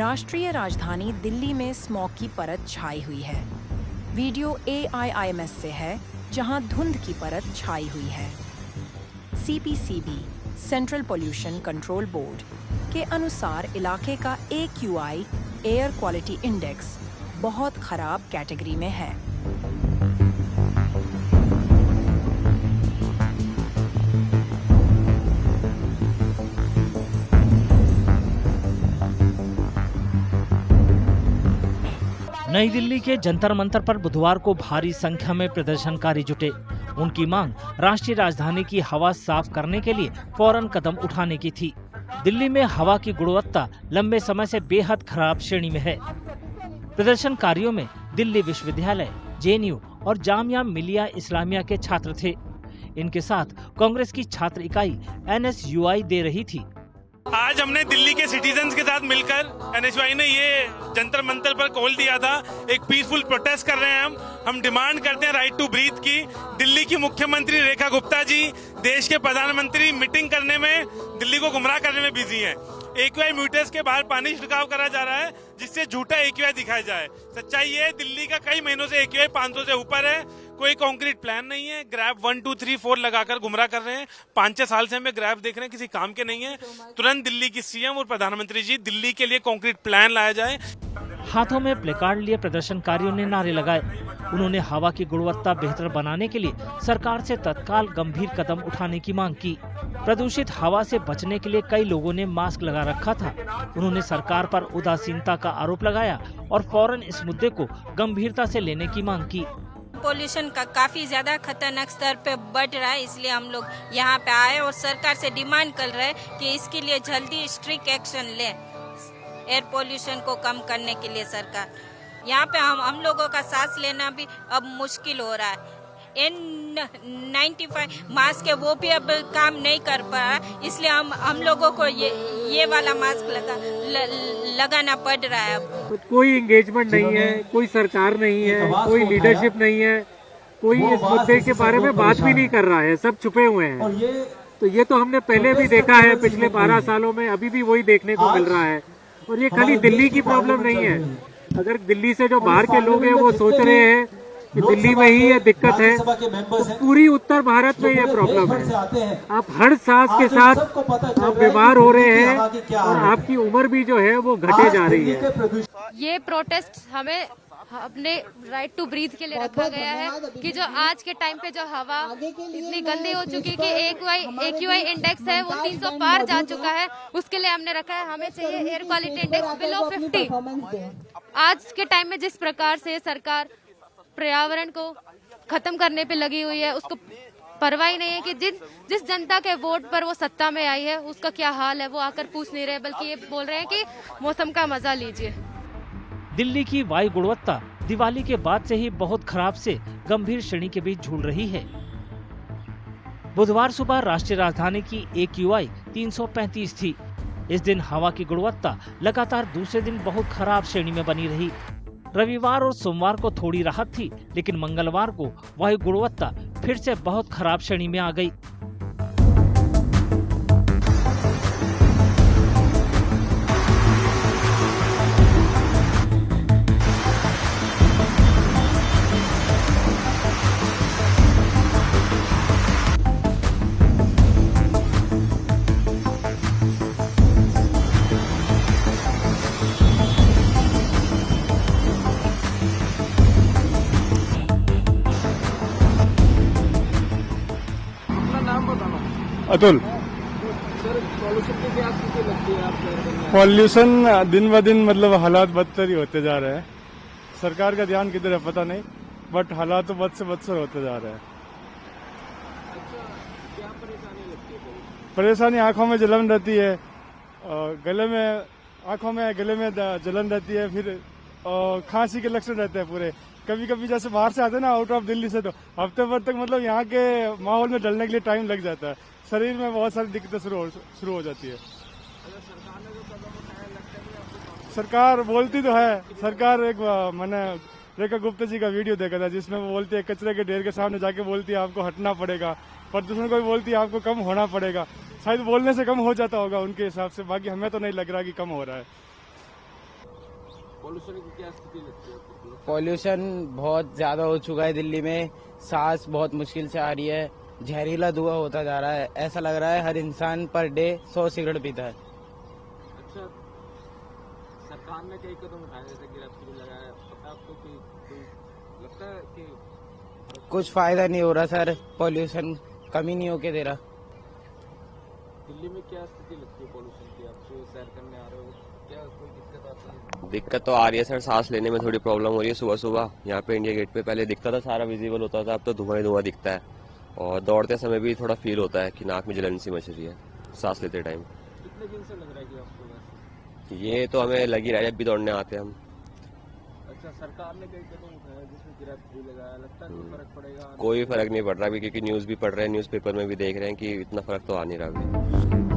राष्ट्रीय राजधानी दिल्ली में स्मॉग की परत छाई हुई है। वीडियो AIIMS से है, जहां धुंध की परत छाई हुई है। CPCB central pollution control board के अनुसार इलाके का AQI एयर क्वालिटी इंडेक्स बहुत खराब कैटेगरी में है। नई दिल्ली के जंतर मंतर पर बुधवार को भारी संख्या में प्रदर्शनकारी जुटे। उनकी मांग राष्ट्रीय राजधानी की हवा साफ करने के लिए फौरन कदम उठाने की थी। दिल्ली में हवा की गुणवत्ता लंबे समय से बेहद खराब श्रेणी में है। प्रदर्शनकारियों में दिल्ली विश्वविद्यालय, JNU और जामिया मिलिया इस्लामिया के छात्र थे। इनके साथ कांग्रेस की छात्र इकाई NSUI दे रही थी। आज हमने दिल्ली के सिटीजन्स के साथ मिलकर NSUI ने ये जंतर मंतर पर कॉल दिया था। एक पीसफुल प्रोटेस्ट कर रहे हैं हम डिमांड करते हैं राइट टू ब्रीथ की। दिल्ली की मुख्यमंत्री रेखा गुप्ता जी देश के प्रधानमंत्री मीटिंग करने में दिल्ली को गुमराह करने में बिजी हैं। AQI मीटर्स के बाहर पानी छिड़काव करा जा रहा है जिससे झूठा AQI दिखाया जाए। सच्चाई ये है, दिल्ली का कई महीनों से AQI 500 से ऊपर है। कोई कॉन्क्रीट प्लान नहीं है। ग्रैब 1 2 3 4 लगाकर गुमराह कर रहे हैं। 5-6 साल से हमें ग्रैब देख रहे हैं, किसी काम के नहीं है। तुरंत दिल्ली की CM और प्रधानमंत्री जी दिल्ली के लिए कॉन्क्रीट प्लान लाया जाए। हाथों में प्लेकार्ड लिए प्रदर्शनकारियों ने नारे लगाए। उन्होंने हवा की गुणवत्ता बेहतर बनाने के लिए सरकार से तत्काल गंभीर कदम उठाने की मांग की। प्रदूषित हवा से बचने के लिए कई लोगों ने मास्क लगा रखा था। उन्होंने सरकार पर उदासीनता का आरोप लगाया और फौरन इस मुद्दे को गंभीरता से लेने की मांग की। पोल्यूशन का काफी ज्यादा खतरनाक स्तर पे बढ़ रहा है, इसलिए हम लोग यहाँ पे आए और सरकार से डिमांड कर रहे हैं कि इसके लिए जल्दी स्ट्रिक्ट एक्शन ले। एयर पोल्यूशन को कम करने के लिए सरकार यहाँ पे हम लोगों का सांस लेना भी अब मुश्किल हो रहा है। N95 मास्क है वो भी अब काम नहीं कर पा रहा, इसलिए हम लोगों को ये वाला मास्क लगाना पड़ रहा है। अब कोई एंगेजमेंट नहीं है, कोई सरकार नहीं है, कोई लीडरशिप नहीं है, कोई इस मुद्दे के बारे में बात भी नहीं कर रहा है, सब छुपे हुए हैं। तो ये तो हमने पहले भी देखा है, पिछले 12 सालों में अभी भी वही देखने को मिल रहा है। और ये खाली दिल्ली की प्रॉब्लम नहीं है। अगर दिल्ली से जो बाहर के लोग हैं वो सोच रहे हैं कि दिल्ली में ही ये दिक्कत है, तो पूरी उत्तर भारत में ये प्रॉब्लम है। आप हर सांस के साथ आप बीमार हो रहे हैं और आपकी उम्र भी जो है वो घटे जा रही है। ये प्रोटेस्ट हमें अपने राइट टू ब्रीथ के लिए रखा गया है कि जो आज के टाइम पे जो हवा इतनी गंदी हो चुकी है कि AQI इंडेक्स है वो 300 पार जा चुका है, उसके लिए हमने रखा है। हमें चाहिए एयर क्वालिटी इंडेक्स बिलो 50। आज के टाइम में जिस प्रकार से सरकार पर्यावरण को खत्म करने पे लगी हुई है, उसको परवाह ही नहीं है कि जिस जनता के वोट पर वो सत्ता में आई है उसका क्या हाल है। वो आकर पूछ नहीं रहे, बल्कि ये बोल रहे हैं कि मौसम का मजा लीजिए। दिल्ली की वायु गुणवत्ता दिवाली के बाद से ही बहुत खराब से गंभीर श्रेणी के बीच झूल रही है। बुधवार सुबह राष्ट्रीय राजधानी की AQI 335 थी। इस दिन हवा की गुणवत्ता लगातार दूसरे दिन बहुत खराब श्रेणी में बनी रही। रविवार और सोमवार को थोड़ी राहत थी, लेकिन मंगलवार को वायु गुणवत्ता फिर से बहुत खराब श्रेणी में आ गई। अतुल, पॉल्यूशन दिन ब दिन मतलब हालात बदतर ही होते जा रहे हैं। सरकार का ध्यान किधर है पता नहीं, बट हालात तो बद से बदतर होते जा रहे हैं। क्या परेशानी लगती है? परेशानी आंखों में जलन रहती है, गले में आंखों में गले में जलन रहती है, फिर खांसी के लक्षण रहते हैं पूरे। कभी कभी जैसे बाहर से आते हैं ना, आउट ऑफ दिल्ली से, तो हफ्ते भर तक मतलब यहाँ के माहौल में ढलने के लिए टाइम लग जाता है। शरीर में बहुत सारी दिक्कतें शुरू हो जाती है। सरकार बोलती तो है, सरकार एक मैंने रेखा गुप्ता जी का वीडियो देखा था जिसमें वो बोलती है कचरे के ढेर के सामने जाके बोलती है आपको हटना पड़ेगा, प्रदूषण को भी बोलती है आपको कम होना पड़ेगा। शायद बोलने से कम हो जाता होगा उनके हिसाब से, बाकी हमें तो नहीं लग रहा कि कम हो रहा है। पॉल्यूशन की क्या स्थिति लगती है आपको? पॉल्यूशन बहुत ज्यादा हो चुका है दिल्ली में, सांस बहुत मुश्किल से आ रही है, जहरीला धुआं होता जा रहा है। ऐसा लग रहा है हर इंसान पर डे 100 सिगरेट पीता है। अच्छा, सरकार ने कई कदम उठाए जैसे गिरफ्तारी लगाया, पता है आपको कि कोई लगता है कि कुछ फायदा नहीं हो रहा सर, पॉल्यूशन कमी नहीं होके दे रहा। दिल्ली में क्या स्थिति लगती है पॉल्यूशन की? आप जो सैर करने आ रहे हो, क्या कोई दिक्कत आती है? दिक्कत तो आ रही है सर, सांस लेने में थोड़ी प्रॉब्लम हो रही है। सुबह सुबह यहाँ पे इंडिया गेट पे पहले दिखता था, सारा विजिबल होता था, अब तो धुआं ही धुआं दिखता है। और दौड़ते समय भी थोड़ा फील होता है कि नाक में जलन सी मच रही है सांस लेते टाइम। कितने दिन से लग रहा है कि आपको वैसे? ये तो हमें लग ही रहा है जब भी दौड़ने आते हैं हम। अच्छा, सरकार ने कई कदम उठाए जिसमें गिरफ्तारी लगाया, लगता है कोई फर्क पड़ेगा? कोई फर्क नहीं पड़ रहा अभी, क्योंकि न्यूज भी पढ़ रहे हैं, न्यूज़पेपर में भी देख रहे हैं कि इतना फर्क तो आ नहीं रहा अभी।